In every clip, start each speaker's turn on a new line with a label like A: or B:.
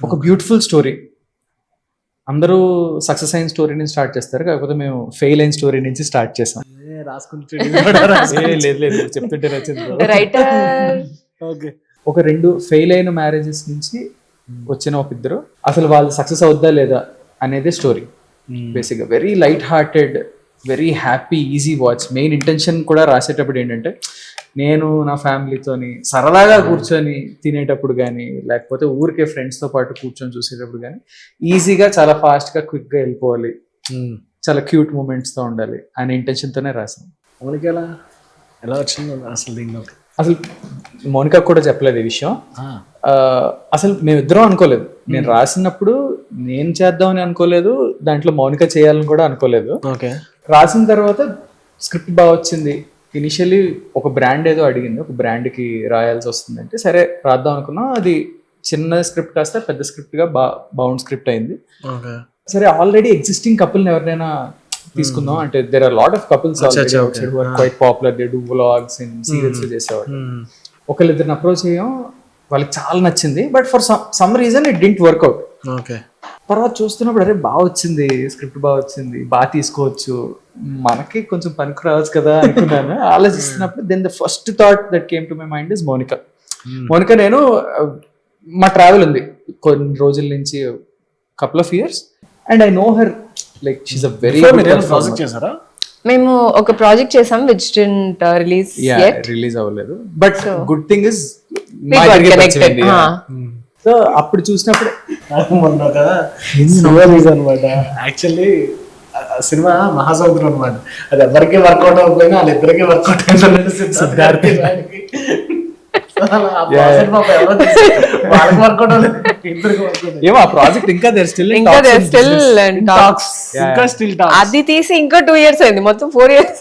A: ఒక beautiful story. అందరూ success అయిన స్టోరీ నుంచి స్టార్ట్ చేస్తారు, కాకపోతే మేము ఫెయిల్ అయిన స్టోరీ నుంచి స్టార్ట్ చేసాం. లేదు లేదు చెప్తుంటే నచ్చింది.
B: రైటర్
A: ఒక 2 ఫెయిల్ అయిన మ్యారేజెస్ నుంచి వచ్చిన ఒక ఇద్దరు, అసలు వాళ్ళు సక్సెస్ అవుద్దా లేదా అనేది స్టోరీ. బేసిక్గా very light hearted, very happy, easy watch. Main intention కూడా రాసేటప్పుడు ఏంటంటే, నేను నా ఫ్యామిలీతోని సరదాగా కూర్చొని తినేటప్పుడు కానీ, లేకపోతే ఊరికే ఫ్రెండ్స్తో పాటు కూర్చొని చూసేటప్పుడు కానీ ఈజీగా చాలా ఫాస్ట్గా క్విక్గా వెళ్ళిపోవాలి, చాలా క్యూట్ మూమెంట్స్తో ఉండాలి అనే ఇంటెన్షన్తోనే రాసాను.
C: మౌనిక ఎలా వచ్చింది అసలు దీనిలోకి?
A: అసలు మౌనిక కూడా చెప్పలేదు ఈ విషయం. అసలు మేమిద్దరం అనుకోలేదు. నేను రాసినప్పుడు నేను చేద్దామని అనుకోలేదు, దాంట్లో మౌనిక చేయాలని కూడా అనుకోలేదు. రాసిన తర్వాత స్క్రిప్ట్ బాగా వచ్చింది. ఇనిషియల్లీ ఒక బ్రాండ్ ఏదో అడిగింది, ఒక బ్రాండ్కి రాయాల్సి వస్తుంది అంటే సరే రాద్దాం అనుకున్నాం. అది చిన్న స్క్రిప్ట్ కాస్త పెద్ద స్క్రిప్ట్గా బౌండ్ స్క్రిప్ట్ అయింది. సరే ఆల్రెడీ ఎగ్జిస్టింగ్ కపుల్ని ఎవరినైనా తీసుకుందాం అంటే, there are lot of couples already outside who are quite popular, they do vlogs and serials చేసేవారు. ఒకళ్ళిద్దరిని అప్రోచ్ అయ్యాం, వాళ్ళకి చాలా నచ్చింది. But for some reason it didn't work out. తర్వాత చూస్తున్నప్పుడు అరే బాగా వచ్చింది స్క్రిప్ట్, బాగా వచ్చింది, బాగా తీసుకోవచ్చు, మనకి కొంచెం పనికి రావచ్చు కదా అనుకున్నాను. ఆలోచిస్తున్నప్పుడు then the first thought that came to my mind is Mounika. Mounika నేను మా ట్రావెల్ ఉంది కొన్ని రోజుల నుంచి, couple of years, and I know her like she's a very
C: project చేశారా?
B: మేము ఒక ప్రాజెక్ట్ చేసాం విచ్ డిడ్ంట్
A: రిలీజ్ అవ్వలేదు. But good thing is so అప్పుడు చూసినప్పుడు
C: మొన్న కదా అనమాట. యాక్చువల్లీ సినిమా మహాసముద్రం అనమాట. అది ఎవరికి వర్కౌట్ అవ్వకపోయినా వాళ్ళిద్దరికి వర్కౌట్ అయింది.
A: ఏమో ఆ ప్రాజెక్ట్ ఇంకా
B: అది తీసి ఇంకా 2 years అయింది, మొత్తం 4 years.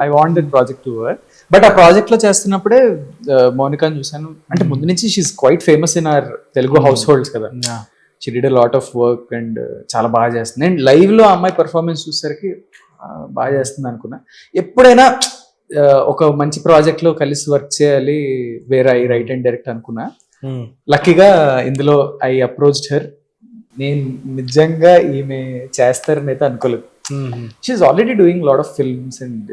A: I want that project to work. But ఆ ప్రాజెక్ట్ లో చేస్తున్నప్పుడే మౌనికాని చూసాను. అంటే ముందు నుంచి she's quite famous in our Telugu house holds కదా. She did a lot of work and చాలా బాగా చేస్తుంది. అండ్ లైవ్ లో అమ్మాయి పర్ఫార్మెన్స్ చూసేసరికి బాగా చేస్తుంది అనుకున్నా. ఎప్పుడైనా ఒక మంచి ప్రాజెక్ట్ లో కలిసి వర్క్ చేయాలి, వేరే ఐ రైట్ అండ్ డైరెక్ట్ అనుకున్నా. లక్కీగా ఇందులో ఐ అప్రోచ్డ్ హర్. నేను నిజంగా ఈమె చేస్తారని అయితే అనుకోలేదు. She's already doing lot of films and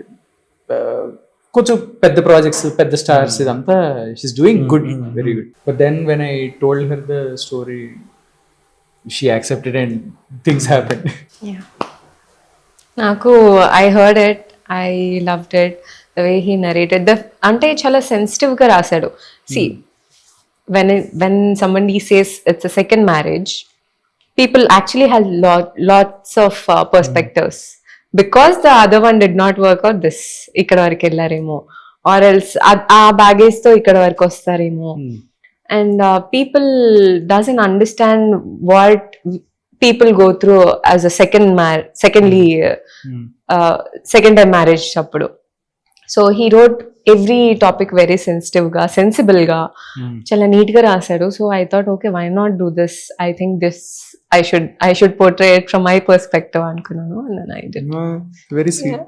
A: కొంచెం పెద్ద ప్రాజెక్ట్స్, పెద్ద స్టార్స్, ఇదంతా she's doing good, very good. But then when I told her the story, she accepted and things happened.
B: నాకు I heard it, I loved it, the way he narrated. అంటే చాలా sensitive గా రాశాడు. See when somebody says it's a second marriage, people actually have lots of perspectives. Because the other one did not work out, this ఇక్కడ వరకు వెళ్ళారేమో, or else ఆ baggage తో ఇక్కడ వరకు వస్తారేమో. And people doesn't understand what people go through as a second time marriage అప్పుడు. So he wrote every topic very sensitive గా, సెన్సిబుల్ గా, చాలా నీట్ గా రాశాడు. So I thought okay, why not do this, I think this I should portray it from my perspective అనుకున్నాను. And then I did.
A: Very sweet.